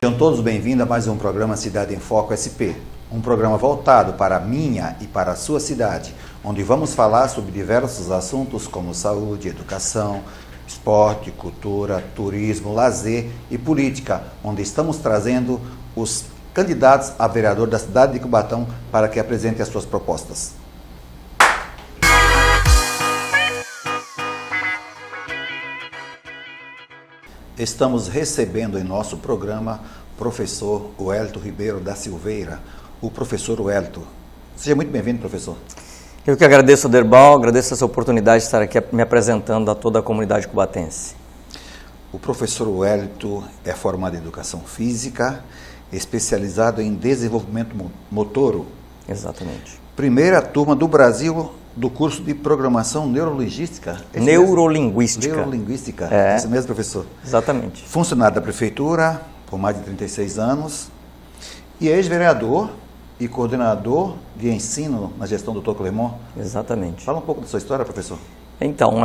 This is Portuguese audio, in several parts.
Sejam todos bem-vindos a mais um programa Cidade em Foco SP, um programa voltado para a minha e para a sua cidade, onde vamos falar sobre diversos assuntos como saúde, educação, esporte, cultura, turismo, lazer e política, onde estamos trazendo os candidatos a vereador da cidade de Cubatão para que apresentem as suas propostas. Estamos recebendo em nosso programa o professor Wellington Ribeiro da Silveira, o professor Wellington. Seja muito bem-vindo, professor. Eu que agradeço, Derbal, agradeço essa oportunidade de estar aqui me apresentando a toda a comunidade cubatense. O professor Wellington é formado em Educação Física, especializado em Desenvolvimento Motoro. Exatamente. Primeira turma do Brasil do curso de Programação Neurolinguística. Neurolinguística. Neurolinguística, é isso mesmo, professor? Exatamente. Funcionário da Prefeitura por mais de 36 anos e ex-vereador e coordenador de ensino na gestão do Dr. Clermont. Exatamente. Fala um pouco da sua história, professor. Então,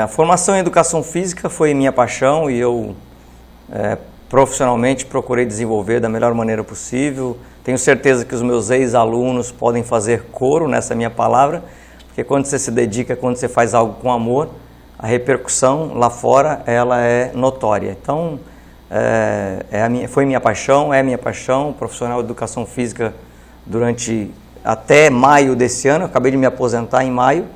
a formação em Educação Física foi minha paixão e eu profissionalmente procurei desenvolver da melhor maneira possível. Tenho certeza que os meus ex-alunos podem fazer coro nessa minha palavra, porque quando você se dedica, quando você faz algo com amor, a repercussão lá fora ela é notória. Então, foi minha paixão, é minha paixão, profissional de Educação Física durante até maio desse ano. Eu acabei de me aposentar em maio,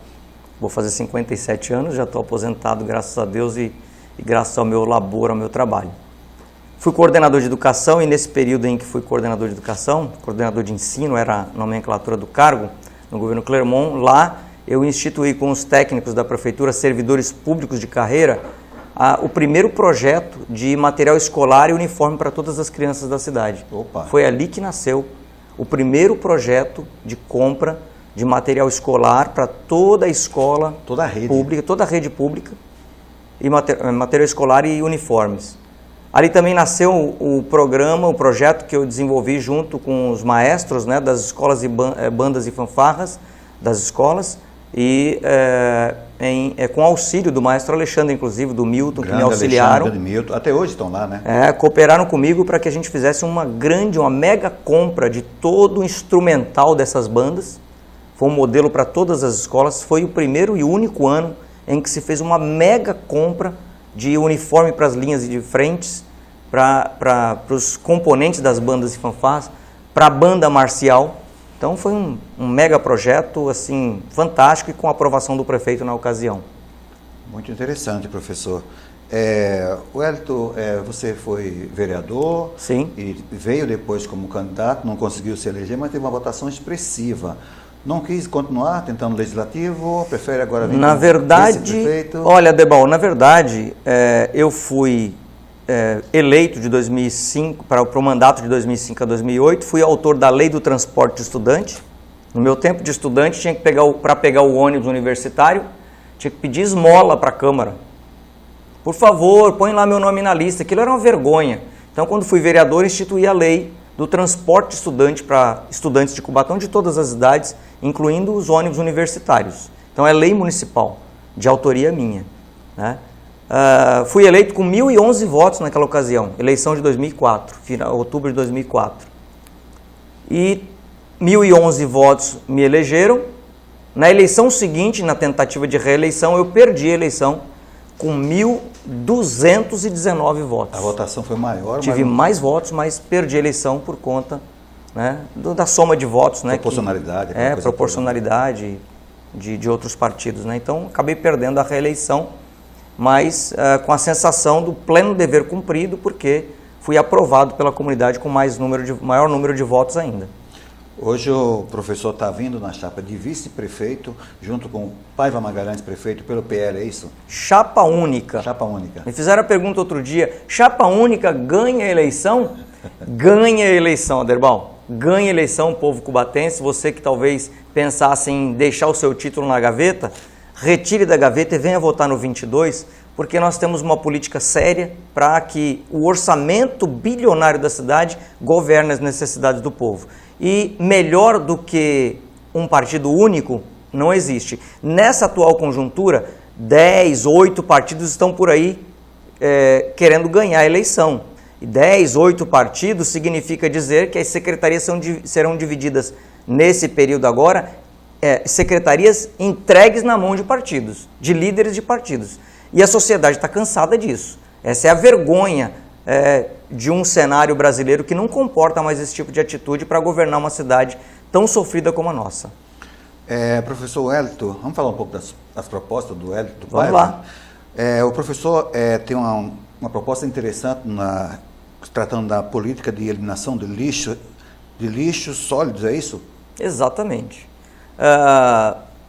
vou fazer 57 anos, já estou aposentado, graças a Deus e graças ao meu labor, ao meu trabalho. Fui coordenador de educação e nesse período em que fui coordenador de educação, coordenador de ensino, era a nomenclatura do cargo, no governo Clermont, lá eu instituí com os técnicos da prefeitura, servidores públicos de carreira, o primeiro projeto de material escolar e uniforme para todas as crianças da cidade. Opa. Foi ali que nasceu o primeiro projeto de compra de material escolar para toda a escola pública, toda a rede pública, e material escolar e uniformes. Ali também nasceu o programa, o projeto que eu desenvolvi junto com os maestros, né, das escolas e bandas e fanfarras das escolas e com auxílio do maestro Alexandre, inclusive, do Milton, que me auxiliaram. Milton. Até hoje estão lá, né? Cooperaram comigo para que a gente fizesse uma mega compra de todo o instrumental dessas bandas. Foi um modelo para todas as escolas. Foi o primeiro e único ano em que se fez uma mega compra de uniforme para as linhas de frentes, para os componentes das bandas e fanfarras, para a banda marcial. Então foi um mega projeto assim, fantástico e com a aprovação do prefeito na ocasião. Muito interessante, professor. Wellington, você foi vereador. Sim. E veio depois como candidato, não conseguiu se eleger, mas teve uma votação expressiva. Não quis continuar tentando legislativo, prefere agora vir na verdade, olha, Debal, na verdade, eu fui eleito de 2005 para o mandato de 2005 a 2008, fui autor da Lei do Transporte de Estudante. No meu tempo de estudante, tinha que para pegar o ônibus universitário, tinha que pedir esmola para a Câmara. Por favor, põe lá meu nome na lista. Aquilo era uma vergonha. Então, quando fui vereador, instituí a Lei do Transporte Estudante para estudantes de Cubatão de todas as idades, incluindo os ônibus universitários. Então é lei municipal, de autoria minha, né? Fui eleito com 1.011 votos naquela ocasião, eleição de 2004, outubro de 2004. E 1.011 votos me elegeram. Na eleição seguinte, na tentativa de reeleição, eu perdi a eleição com 1.219 votos. A votação foi maior? Tive mais votos, mas perdi a eleição por conta, né, da soma de votos. Proporcionalidade. Proporcionalidade de outros partidos. Né? Então, acabei perdendo a reeleição, mas com a sensação do pleno dever cumprido, porque fui aprovado pela comunidade com maior número de votos ainda. Hoje o professor está vindo na chapa de vice-prefeito, junto com o Paiva Magalhães, prefeito pelo PL, é isso? Chapa única. Chapa única. Me fizeram a pergunta outro dia, chapa única ganha a eleição? Ganha a eleição, Aderbal. ganhe a eleição, povo cubatense. Você que talvez pensasse em deixar o seu título na gaveta, retire da gaveta e venha votar no 22, porque nós temos uma política séria para que o orçamento bilionário da cidade governe as necessidades do povo. E melhor do que um partido único não existe. Nessa atual conjuntura, 10, 8 partidos estão por aí querendo ganhar a eleição. E 10, 8 partidos significa dizer que as secretarias serão divididas nesse período agora, secretarias entregues na mão de partidos, de líderes de partidos. E a sociedade está cansada disso. Essa é a vergonha de um cenário brasileiro que não comporta mais esse tipo de atitude para governar uma cidade tão sofrida como a nossa. Professor Wellington, vamos falar um pouco das propostas do Wellington? Vamos lá. O professor tem uma proposta interessante tratando da política de eliminação de lixos sólidos, é isso? Exatamente.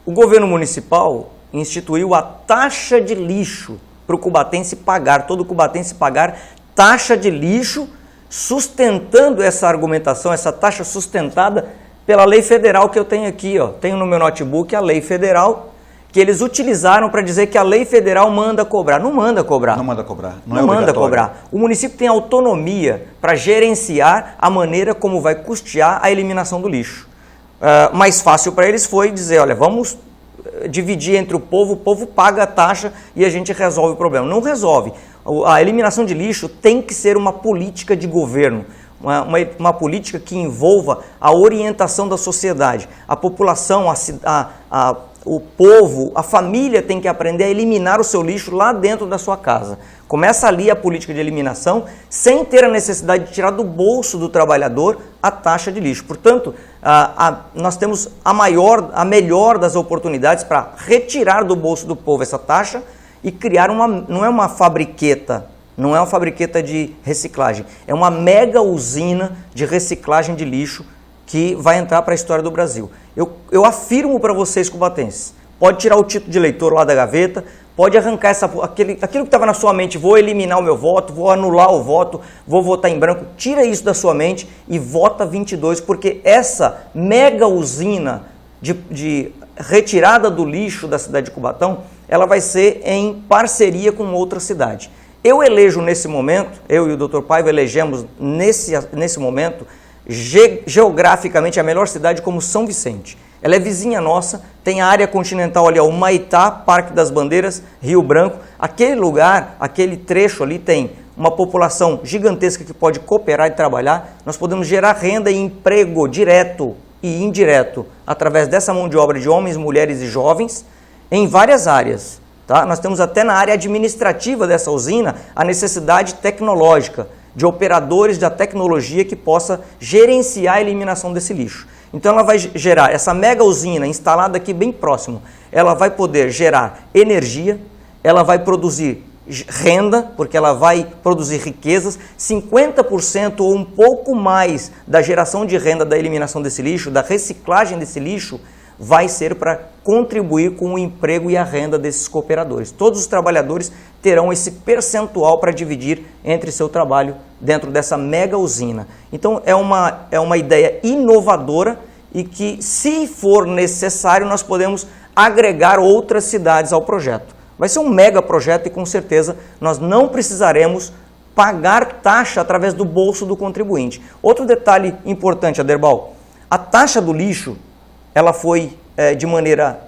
O governo municipal instituiu a taxa de lixo para o cubatense pagar, todo cubatense pagar taxa de lixo, sustentando essa argumentação, essa taxa sustentada pela lei federal que eu tenho aqui, ó. Tenho no meu notebook a lei federal que eles utilizaram para dizer que a lei federal manda cobrar. Não manda cobrar. Não manda cobrar. Não manda cobrar. O município tem autonomia para gerenciar a maneira como vai custear a eliminação do lixo. Mais fácil para eles foi dizer, olha, vamos dividir entre o povo paga a taxa e a gente resolve o problema. Não resolve. A eliminação de lixo tem que ser uma política de governo, uma política que envolva a orientação da sociedade. A população, o povo, a família tem que aprender a eliminar o seu lixo lá dentro da sua casa. Começa ali a política de eliminação, sem ter a necessidade de tirar do bolso do trabalhador a taxa de lixo. Portanto, nós temos a melhor das oportunidades para retirar do bolso do povo essa taxa e criar não é uma fabriqueta de reciclagem, é uma mega usina de reciclagem de lixo que vai entrar para a história do Brasil. Eu afirmo para vocês, cubatenses, pode tirar o título de eleitor lá da gaveta, pode arrancar aquilo que estava na sua mente, vou eliminar o meu voto, vou anular o voto, vou votar em branco, tira isso da sua mente e vota 22, porque essa mega usina de retirada do lixo da cidade de Cubatão, ela vai ser em parceria com outra cidade. Eu elejo nesse momento, eu e o Dr. Paiva elegemos nesse momento, geograficamente a melhor cidade como São Vicente. Ela é vizinha nossa, tem a área continental ali, o Humaitá, Parque das Bandeiras, Rio Branco. Aquele lugar, aquele trecho ali tem uma população gigantesca que pode cooperar e trabalhar. Nós podemos gerar renda e emprego direto e indireto através dessa mão de obra de homens, mulheres e jovens em várias áreas. Tá? Nós temos até na área administrativa dessa usina a necessidade tecnológica de operadores da tecnologia que possa gerenciar a eliminação desse lixo. Então ela vai gerar, essa mega usina instalada aqui bem próximo, ela vai poder gerar energia, ela vai produzir renda, porque ela vai produzir riquezas, 50% ou um pouco mais da geração de renda da eliminação desse lixo, da reciclagem desse lixo, vai ser para contribuir com o emprego e a renda desses cooperadores. Todos os trabalhadores terão esse percentual para dividir entre seu trabalho dentro dessa mega usina. Então é uma ideia inovadora e que, se for necessário, nós podemos agregar outras cidades ao projeto. Vai ser um mega projeto e com certeza nós não precisaremos pagar taxa através do bolso do contribuinte. Outro detalhe importante, Aderbal, a taxa do lixo ela foi de maneira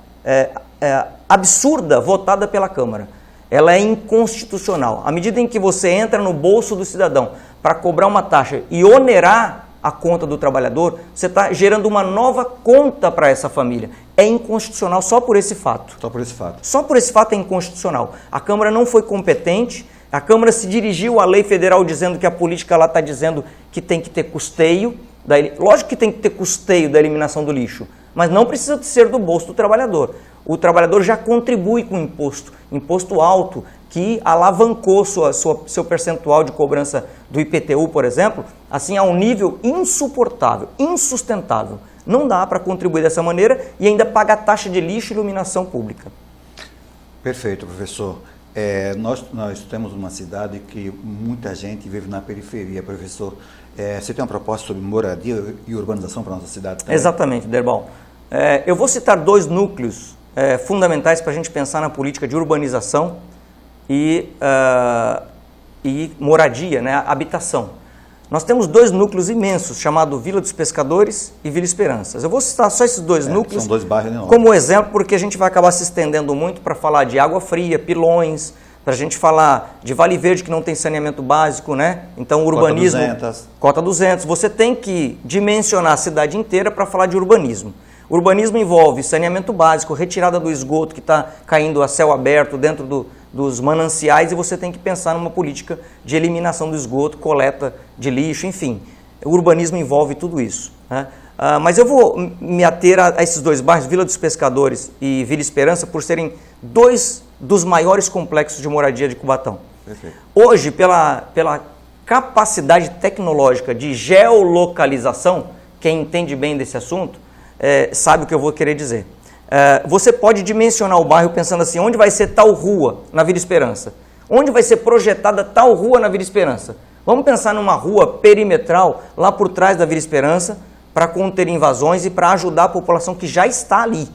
absurda votada pela Câmara. Ela é inconstitucional. À medida em que você entra no bolso do cidadão para cobrar uma taxa e onerar a conta do trabalhador, você está gerando uma nova conta para essa família. É inconstitucional só por esse fato. Só por esse fato. Só por esse fato é inconstitucional. A Câmara não foi competente, a Câmara se dirigiu à lei federal dizendo que a política lá está dizendo que tem que ter custeio. Lógico que tem que ter custeio da eliminação do lixo, mas não precisa ser do bolso do trabalhador. O trabalhador já contribui com imposto alto, que alavancou seu percentual de cobrança do IPTU, por exemplo, assim a um nível insuportável, insustentável. Não dá para contribuir dessa maneira e ainda pagar taxa de lixo e iluminação pública. Perfeito, professor. Nós temos uma cidade que muita gente vive na periferia, professor. Você tem uma proposta sobre moradia e urbanização para a nossa cidade também? Exatamente, Derbal. Eu vou citar 2 núcleos fundamentais para a gente pensar na política de urbanização e moradia, né, habitação. Nós temos 2 núcleos imensos, chamado Vila dos Pescadores e Vila Esperanças. Eu vou citar só esses 2 núcleos são 2 bairros enormes, como exemplo, porque a gente vai acabar se estendendo muito para falar de Água Fria, Pilões, para a gente falar de Vale Verde, que não tem saneamento básico, né? Então, urbanismo... Cota 200. Você tem que dimensionar a cidade inteira para falar de urbanismo. Urbanismo envolve saneamento básico, retirada do esgoto que está caindo a céu aberto dentro dos mananciais, e você tem que pensar numa política de eliminação do esgoto, coleta de lixo, enfim. O urbanismo envolve tudo isso, né? Mas eu vou me ater a esses 2 bairros, Vila dos Pescadores e Vila Esperança, por serem 2 dos maiores complexos de moradia de Cubatão. Perfeito. Hoje, pela capacidade tecnológica de geolocalização, quem entende bem desse assunto, sabe o que eu vou querer dizer. Você pode dimensionar o bairro pensando assim, onde vai ser tal rua na Vila Esperança? Onde vai ser projetada tal rua na Vila Esperança? Vamos pensar numa rua perimetral lá por trás da Vila Esperança para conter invasões e para ajudar a população que já está ali.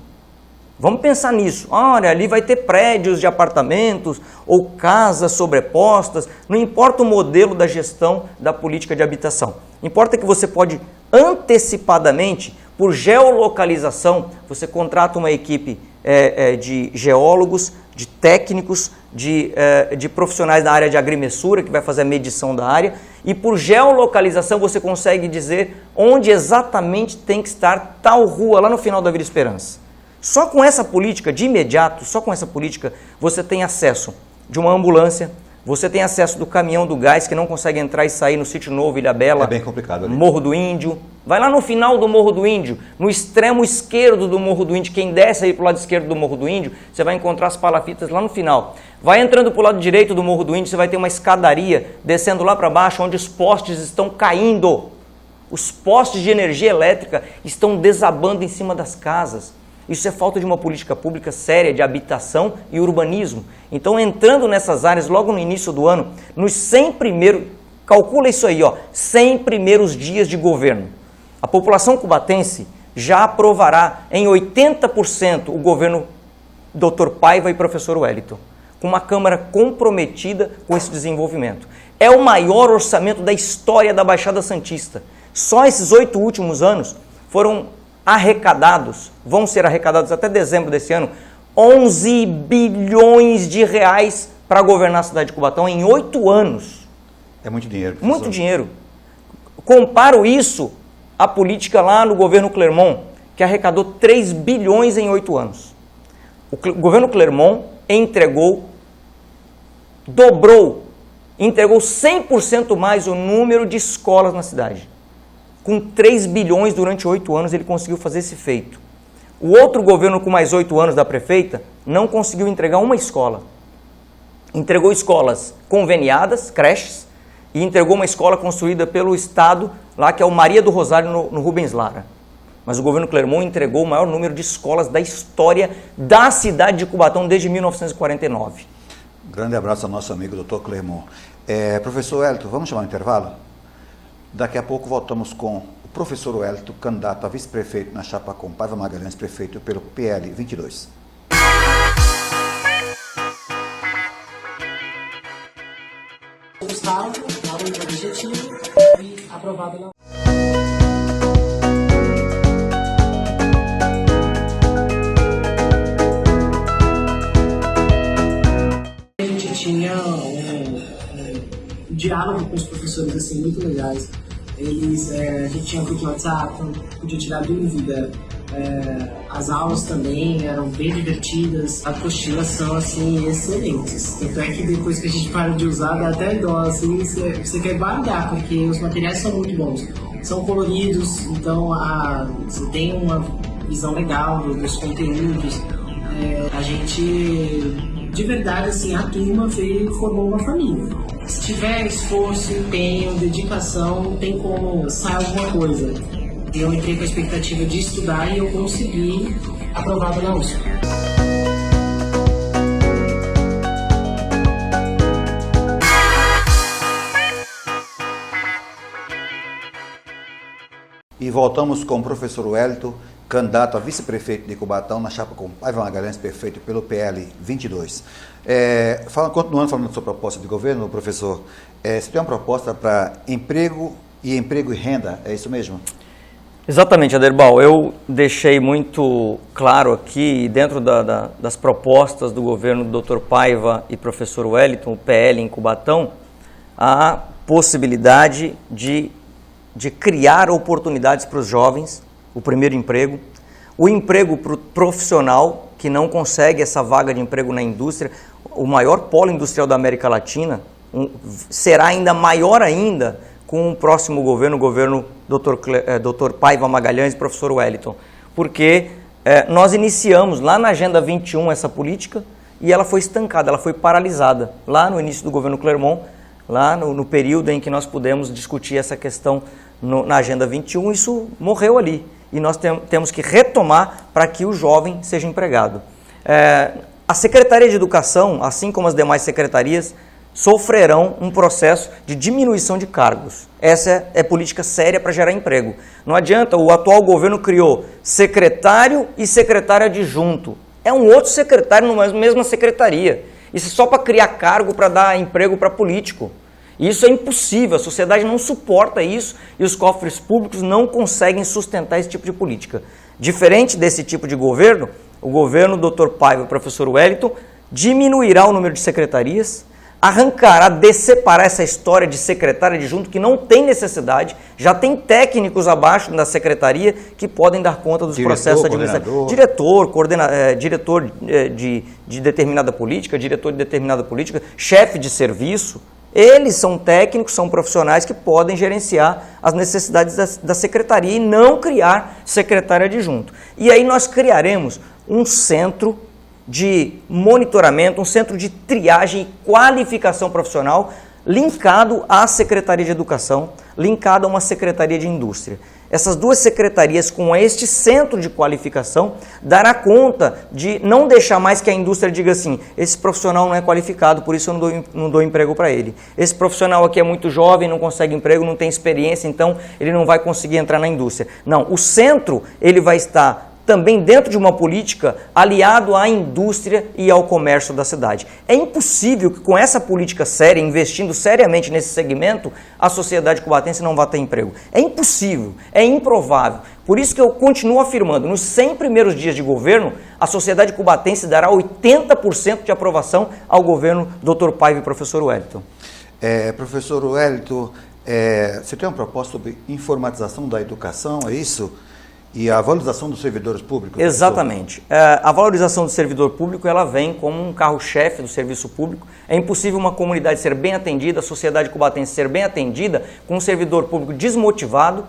Vamos pensar nisso. Olha, ali vai ter prédios de apartamentos ou casas sobrepostas. Não importa o modelo da gestão da política de habitação. Importa que você pode antecipadamente, por geolocalização, você contrata uma equipe de geólogos, de técnicos, de profissionais da área de agrimensura, que vai fazer a medição da área, e por geolocalização você consegue dizer onde exatamente tem que estar tal rua lá no final da Vila Esperança. Só com essa política, de imediato, só com essa política, você tem acesso de uma ambulância, você tem acesso do caminhão do gás que não consegue entrar e sair no Sítio Novo, Ilhabela, bem complicado ali. Morro do Índio. Vai lá no final do Morro do Índio, no extremo esquerdo do Morro do Índio, quem desce aí para o lado esquerdo do Morro do Índio, você vai encontrar as palafitas lá no final. Vai entrando para o lado direito do Morro do Índio, você vai ter uma escadaria descendo lá para baixo, onde os postes estão caindo. Os postes de energia elétrica estão desabando em cima das casas. Isso é falta de uma política pública séria de habitação e urbanismo. Então, entrando nessas áreas logo no início do ano, nos 100 primeiros, calcula isso aí, 100 primeiros dias de governo, a população cubatense já aprovará em 80% o governo Dr. Paiva e professor Wellington, com uma Câmara comprometida com esse desenvolvimento. É o maior orçamento da história da Baixada Santista. Só esses 8 últimos anos foram arrecadados, vão ser arrecadados até dezembro desse ano, 11 bilhões de reais para governar a cidade de Cubatão em 8 anos. É muito dinheiro, professor. Muito dinheiro. Comparo isso à política lá no governo Clermont, que arrecadou 3 bilhões em 8 anos. O governo Clermont entregou 100% mais o número de escolas na cidade. Com 3 bilhões durante 8 anos ele conseguiu fazer esse feito. O outro governo com mais 8 anos da prefeita não conseguiu entregar uma escola. Entregou escolas conveniadas, creches, e entregou uma escola construída pelo Estado, lá que é o Maria do Rosário, no Rubens Lara. Mas o governo Clermont entregou o maior número de escolas da história da cidade de Cubatão desde 1949. Grande abraço ao nosso amigo Dr. Clermont. Professor Wellington, vamos chamar um intervalo? Daqui a pouco voltamos com o professor Wellington, candidato a vice-prefeito na chapa com Paiva Magalhães, prefeito pelo PL 22. Gustavo, objetivo e aprovado na... A gente tinha um diálogo com os professores assim, muito legais. A gente tinha um grupo no WhatsApp, podia tirar dúvida. As aulas também eram bem divertidas, as apostilas são assim excelentes. Tanto é que depois que a gente para de usar dá até dó, assim, você quer guardar, porque os materiais são muito bons. São coloridos, então você tem uma visão legal dos conteúdos. A gente, de verdade, assim, a turma veio e formou uma família. Se tiver esforço, empenho, dedicação, não tem como sair alguma coisa. Eu entrei com a expectativa de estudar e eu consegui aprovado na USP. e voltamos com o professor Wellington, candidato a vice-prefeito de Cubatão, na chapa com Paiva Magalhães, prefeito pelo PL 22. Continuando falando da sua proposta de governo, professor, você tem uma proposta para emprego e renda, é isso mesmo? Exatamente, Aderbal. Eu deixei muito claro aqui, dentro das propostas do governo do Dr. Paiva e professor Wellington, o PL em Cubatão, a possibilidade de criar oportunidades para os jovens, o primeiro emprego, o emprego profissional, que não consegue essa vaga de emprego na indústria, o maior polo industrial da América Latina, será ainda maior ainda com o próximo governo, o governo Dr. Paiva Magalhães e professor Wellington, porque nós iniciamos lá na Agenda 21 essa política e ela foi estancada, ela foi paralisada lá no início do governo Clermont, lá no período em que nós pudemos discutir essa questão na Agenda 21, isso morreu ali. E nós temos que retomar para que o jovem seja empregado. A Secretaria de Educação, assim como as demais secretarias, sofrerão um processo de diminuição de cargos. Essa é política séria para gerar emprego. Não adianta, o atual governo criou secretário e secretário adjunto. É um outro secretário na mesma secretaria. Isso é só para criar cargo, para dar emprego para político. Isso é impossível, a sociedade não suporta isso e os cofres públicos não conseguem sustentar esse tipo de política. Diferente desse tipo de governo, o governo Dr. Paiva e o professor Wellington diminuirá o número de secretarias, arrancará, deseparar essa história de secretário adjunto que não tem necessidade, já tem técnicos abaixo da secretaria que podem dar conta dos processos administrativos. Diretor de determinada política, diretor de determinada política, chefe de serviço. Eles são técnicos, são profissionais que podem gerenciar as necessidades da secretaria e não criar secretário adjunto. E aí nós criaremos um centro de monitoramento, um centro de triagem e qualificação profissional linkado à Secretaria de Educação, linkado a uma Secretaria de Indústria. Essas duas secretarias, com este centro de qualificação, dará conta de não deixar mais que a indústria diga assim, esse profissional não é qualificado, por isso eu não dou emprego para ele. Esse profissional aqui é muito jovem, não consegue emprego, não tem experiência, então ele não vai conseguir entrar na indústria. Não, o centro ele vai estar também dentro de uma política aliado à indústria e ao comércio da cidade. É impossível que com essa política séria, investindo seriamente nesse segmento, a sociedade cubatense não vá ter emprego. É impossível, é improvável. Por isso que eu continuo afirmando, nos 100 primeiros dias de governo, a sociedade cubatense dará 80% de aprovação ao governo Dr. Paiva e professor Wellington. Professor Wellington, você tem uma proposta sobre informatização da educação, é isso? E a valorização dos servidores públicos? Exatamente. A valorização do servidor público ela vem como um carro-chefe do serviço público. É impossível uma comunidade ser bem atendida, a sociedade cubatense ser bem atendida com um servidor público desmotivado,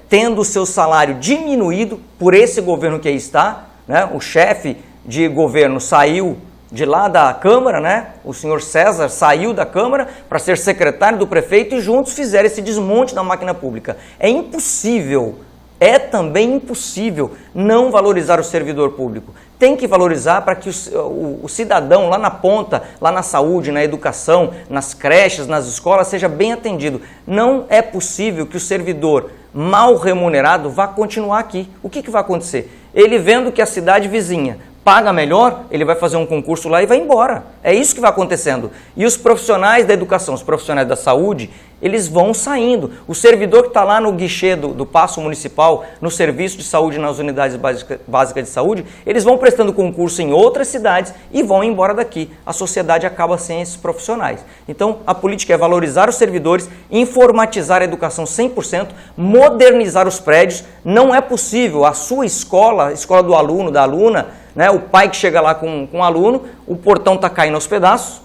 tendo o seu salário diminuído por esse governo que aí está. Né? O chefe de governo saiu de lá da Câmara, né? O senhor César saiu da Câmara para ser secretário do prefeito e juntos fizeram esse desmonte da máquina pública. É impossível. É também impossível não valorizar o servidor público. Tem que valorizar para que o cidadão lá na ponta, lá na saúde, na educação, nas creches, nas escolas, seja bem atendido. Não é possível que o servidor mal remunerado vá continuar aqui. O que vai acontecer? Ele vendo que a cidade vizinha paga melhor, ele vai fazer um concurso lá e vai embora. É isso que vai acontecendo. E os profissionais da educação, os profissionais da saúde, eles vão saindo. O servidor que está lá no guichê do Paço Municipal, no serviço de saúde, nas unidades básicas de saúde, eles vão prestando concurso em outras cidades e vão embora daqui. A sociedade acaba sem esses profissionais. Então, a política é valorizar os servidores, informatizar a educação 100%, modernizar os prédios. Não é possível a sua escola, a escola do aluno, da aluna, né, o pai que chega lá com o aluno, o portão está caindo aos pedaços,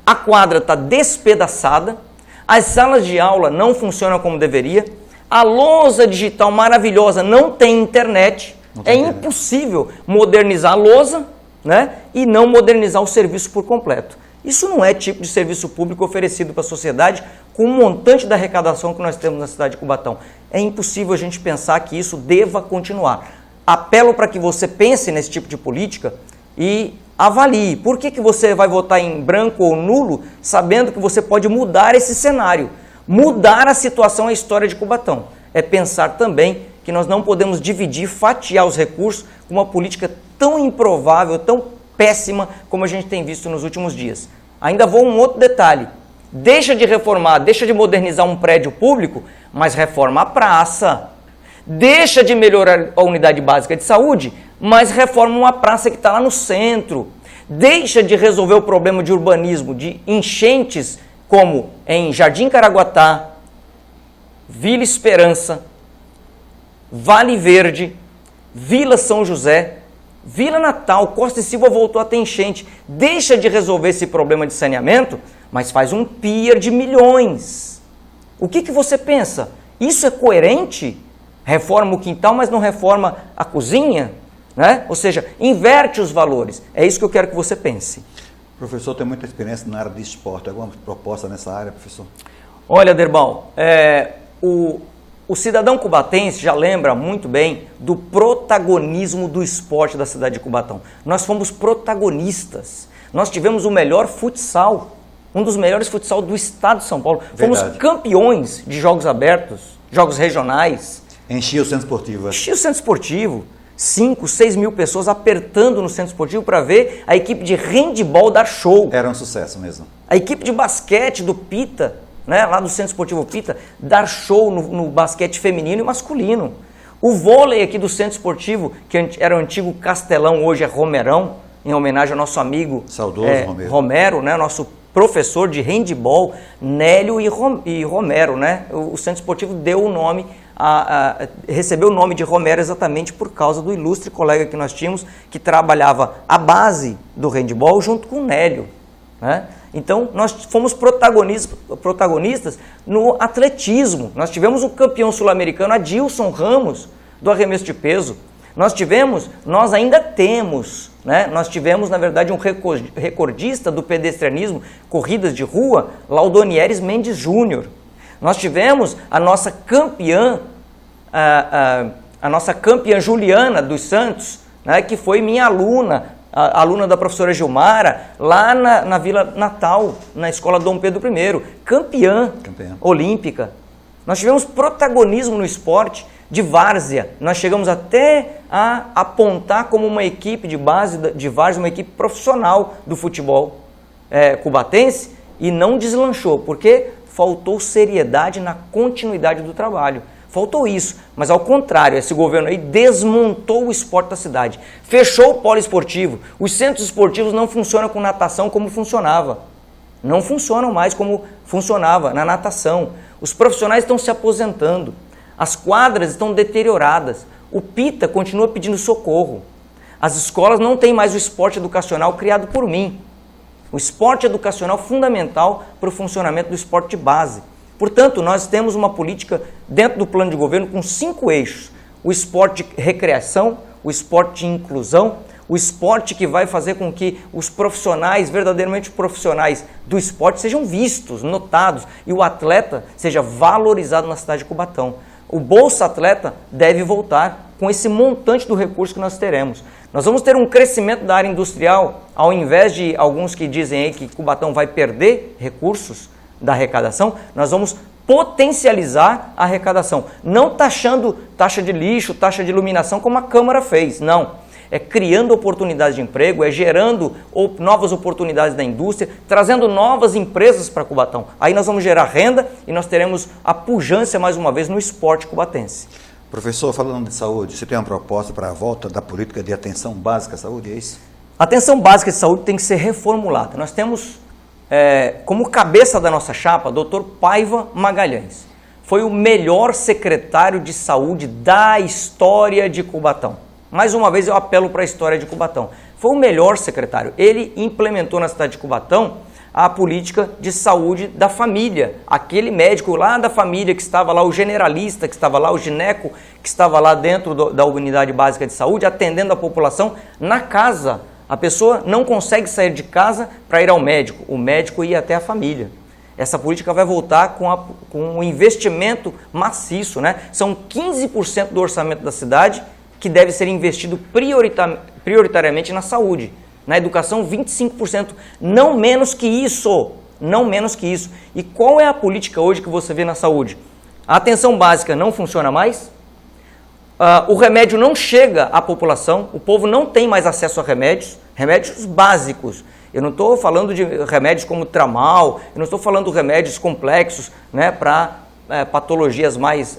a quadra está despedaçada, as salas de aula não funcionam como deveria, a lousa digital maravilhosa não tem internet, impossível modernizar a lousa, né, e não modernizar o serviço por completo. Isso não é tipo de serviço público oferecido para a sociedade com o montante da arrecadação que nós temos na cidade de Cubatão. É impossível a gente pensar que isso deva continuar. Apelo para que você pense nesse tipo de política e avalie. Por que você vai votar em branco ou nulo, sabendo que você pode mudar esse cenário, mudar a situação e a história de Cubatão? é pensar também que nós não podemos dividir, fatiar os recursos com uma política tão improvável, tão péssima como a gente tem visto nos últimos dias. Ainda vou um outro detalhe. Deixa de reformar, deixa de modernizar um prédio público, mas reforma a praça. Deixa de melhorar a unidade básica de saúde, mas reforma uma praça que está lá no centro. Deixa de resolver o problema de urbanismo, de enchentes, como em Jardim Caraguatá, Vila Esperança, Vale Verde, Vila São José, Vila Natal, Costa e Silva voltou a ter enchente. Deixa de resolver esse problema de saneamento, mas faz um pier de milhões. O que você pensa? Isso é coerente? Reforma o quintal, mas não reforma a cozinha? Né? Ou seja, inverte os valores. É isso que eu quero que você pense. Professor, tem muita experiência na área de esporte. Alguma proposta nessa área, professor? Olha, Derbal, o cidadão cubatense já lembra muito bem do protagonismo do esporte da cidade de Cubatão. Nós fomos protagonistas. Nós tivemos o melhor futsal, um dos melhores futsal do estado de São Paulo. Verdade. Fomos campeões de jogos abertos, jogos regionais. Enchia o centro esportivo. Enchia o centro esportivo. 5, 6 mil pessoas apertando no centro esportivo para ver a equipe de handebol dar show. Era um sucesso mesmo. A equipe de basquete do Pita, né, lá do Centro Esportivo Pita, dar show no basquete feminino e masculino. O vôlei aqui do Centro Esportivo, que era o antigo Castelão, hoje é Romerão, em homenagem ao nosso amigo saudoso Romero, né, nosso professor de handebol, Nélio e Romero. Né? O Centro Esportivo deu o nome, recebeu o nome de Romero exatamente por causa do ilustre colega que nós tínhamos, que trabalhava a base do handebol junto com o Nélio. Né? Então, nós fomos protagonistas no atletismo. Nós tivemos o campeão sul-americano, Adilson Ramos, do arremesso de peso. Nós ainda temos, né? Nós tivemos, na verdade, um recordista do pedestrianismo, corridas de rua, Laudonieres Mendes Júnior. Nós tivemos a nossa campeã, Juliana dos Santos, né? Que foi minha aluna, a aluna da professora Gilmara, lá na Vila Natal, na Escola Dom Pedro I, campeã olímpica. Nós tivemos protagonismo no esporte de várzea. Nós chegamos até a apontar como uma equipe de base de várzea, uma equipe profissional do futebol cubatense, e não deslanchou, porque faltou seriedade na continuidade do trabalho. Faltou isso, mas ao contrário, esse governo aí desmontou o esporte da cidade, fechou o polo esportivo, os centros esportivos não funcionam com natação como funcionava, não funcionam mais como funcionava na natação, os profissionais estão se aposentando, as quadras estão deterioradas, o Pita continua pedindo socorro, as escolas não têm mais o esporte educacional criado por mim, o esporte educacional fundamental para o funcionamento do esporte de base. Portanto, nós temos uma política dentro do plano de governo com 5 eixos. O esporte de recreação, o esporte de inclusão, o esporte que vai fazer com que os profissionais, verdadeiramente profissionais do esporte, sejam vistos, notados, e o atleta seja valorizado na cidade de Cubatão. O Bolsa Atleta deve voltar com esse montante do recurso que nós teremos. Nós vamos ter um crescimento da área industrial, ao invés de alguns que dizem aí que Cubatão vai perder recursos da arrecadação, nós vamos potencializar a arrecadação, não taxando taxa de lixo, taxa de iluminação como a Câmara fez, não. É criando oportunidades de emprego, é gerando novas oportunidades da indústria, trazendo novas empresas para Cubatão. Aí nós vamos gerar renda e nós teremos a pujança mais uma vez no esporte cubatense. Professor, falando de saúde, você tem uma proposta para a volta da política de atenção básica à saúde, é isso? A atenção básica de saúde tem que ser reformulada. Nós temos como cabeça da nossa chapa, Dr. Paiva Magalhães. Foi o melhor secretário de saúde da história de Cubatão. Mais uma vez eu apelo para a história de Cubatão. Foi o melhor secretário. Ele implementou na cidade de Cubatão a política de saúde da família. Aquele médico lá da família que estava lá, o generalista que estava lá, o gineco que estava lá dentro da unidade básica de saúde, atendendo a população na casa. A pessoa não consegue sair de casa para ir ao médico. O médico ia até a família. Essa política vai voltar com um investimento maciço, né? São 15% do orçamento da cidade que deve ser investido prioritariamente na saúde. Na educação, 25%. Não menos que isso. Não menos que isso. E qual é a política hoje que você vê na saúde? A atenção básica não funciona mais, o remédio não chega à população, o povo não tem mais acesso a remédios básicos. Eu não estou falando de remédios como Tramal, eu não estou falando de remédios complexos, né, para patologias mais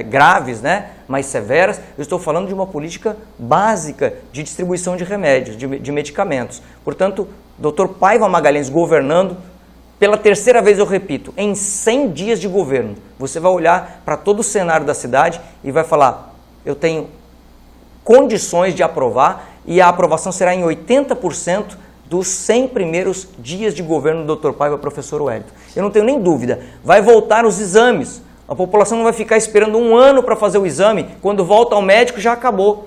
graves, né, mais severas. Eu estou falando de uma política básica de distribuição de remédios, de medicamentos. Portanto, Dr. Paiva Magalhães governando, pela terceira vez eu repito, em 100 dias de governo, você vai olhar para todo o cenário da cidade e vai falar, eu tenho condições de aprovar, e a aprovação será em 80% dos 100 primeiros dias de governo do Dr. Paiva, professor Wellington. Eu não tenho nem dúvida, vai voltar os exames. A população não vai ficar esperando um ano para fazer o exame, quando volta ao médico já acabou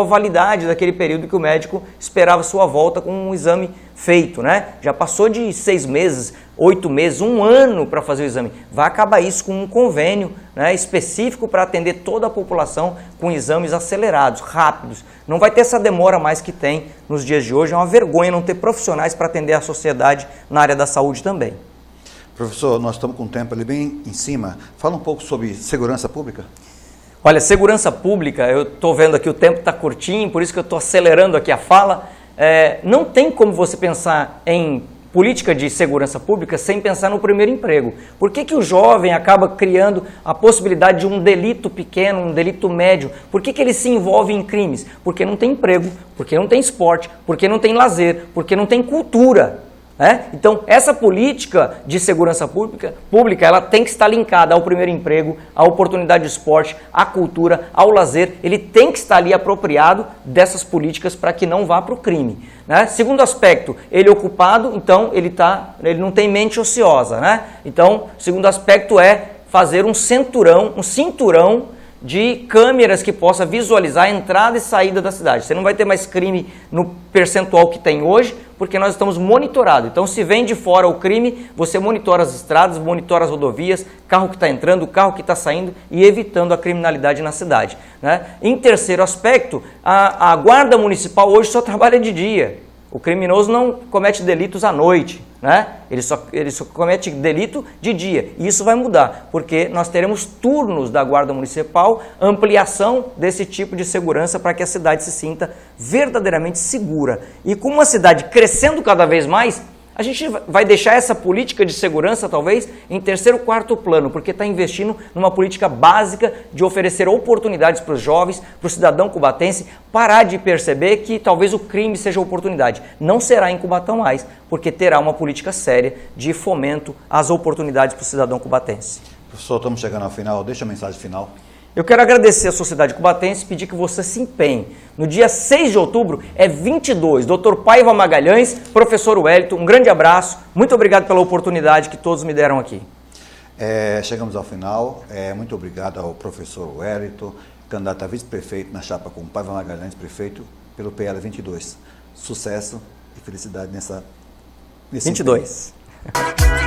a validade daquele período que o médico esperava sua volta com um exame feito, né? Já passou de 6 meses, 8 meses, 1 ano para fazer o exame. Vai acabar isso com um convênio, né, específico para atender toda a população com exames acelerados, rápidos. Não vai ter essa demora mais que tem nos dias de hoje. É uma vergonha não ter profissionais para atender a sociedade na área da saúde também. Professor, nós estamos com o tempo ali bem em cima. Fala um pouco sobre segurança pública. Olha, segurança pública, eu estou vendo aqui o tempo está curtinho, por isso que eu estou acelerando aqui a fala. Não tem como você pensar em política de segurança pública sem pensar no primeiro emprego. Por que o jovem acaba criando a possibilidade de um delito pequeno, um delito médio? Por que ele se envolve em crimes? Porque não tem emprego, porque não tem esporte, porque não tem lazer, porque não tem cultura. Então, essa política de segurança pública, ela tem que estar linkada ao primeiro emprego, à oportunidade de esporte, à cultura, ao lazer. Ele tem que estar ali apropriado dessas políticas para que não vá para o crime. Né? Segundo aspecto, ele ocupado, então ele não tem mente ociosa. Né? Então, segundo aspecto é fazer um cinturão de câmeras que possa visualizar a entrada e saída da cidade. Você não vai ter mais crime no percentual que tem hoje, porque nós estamos monitorados. Então, se vem de fora o crime, você monitora as estradas, monitora as rodovias, carro que está entrando, carro que está saindo e evitando a criminalidade na cidade. Né? Em terceiro aspecto, a guarda municipal hoje só trabalha de dia. O criminoso não comete delitos à noite, né? Ele só comete delito de dia. E isso vai mudar, porque nós teremos turnos da Guarda Municipal, ampliação desse tipo de segurança para que a cidade se sinta verdadeiramente segura. E com uma cidade crescendo cada vez mais, a gente vai deixar essa política de segurança, talvez, em terceiro, quarto plano, porque está investindo numa política básica de oferecer oportunidades para os jovens, para o cidadão cubatense, parar de perceber que talvez o crime seja oportunidade. Não será em Cubatão mais, porque terá uma política séria de fomento às oportunidades para o cidadão cubatense. Professor, estamos chegando ao final. Deixa a mensagem final. Eu quero agradecer à sociedade cubatense e pedir que você se empenhe. No dia 6 de outubro é 22, Dr. Paiva Magalhães, professor Wellington, um grande abraço, muito obrigado pela oportunidade que todos me deram aqui. Chegamos ao final, muito obrigado ao professor Wellington, candidato a vice-prefeito na chapa com Paiva Magalhães, prefeito pelo PL 22. Sucesso e felicidade nesse 22. Emprego.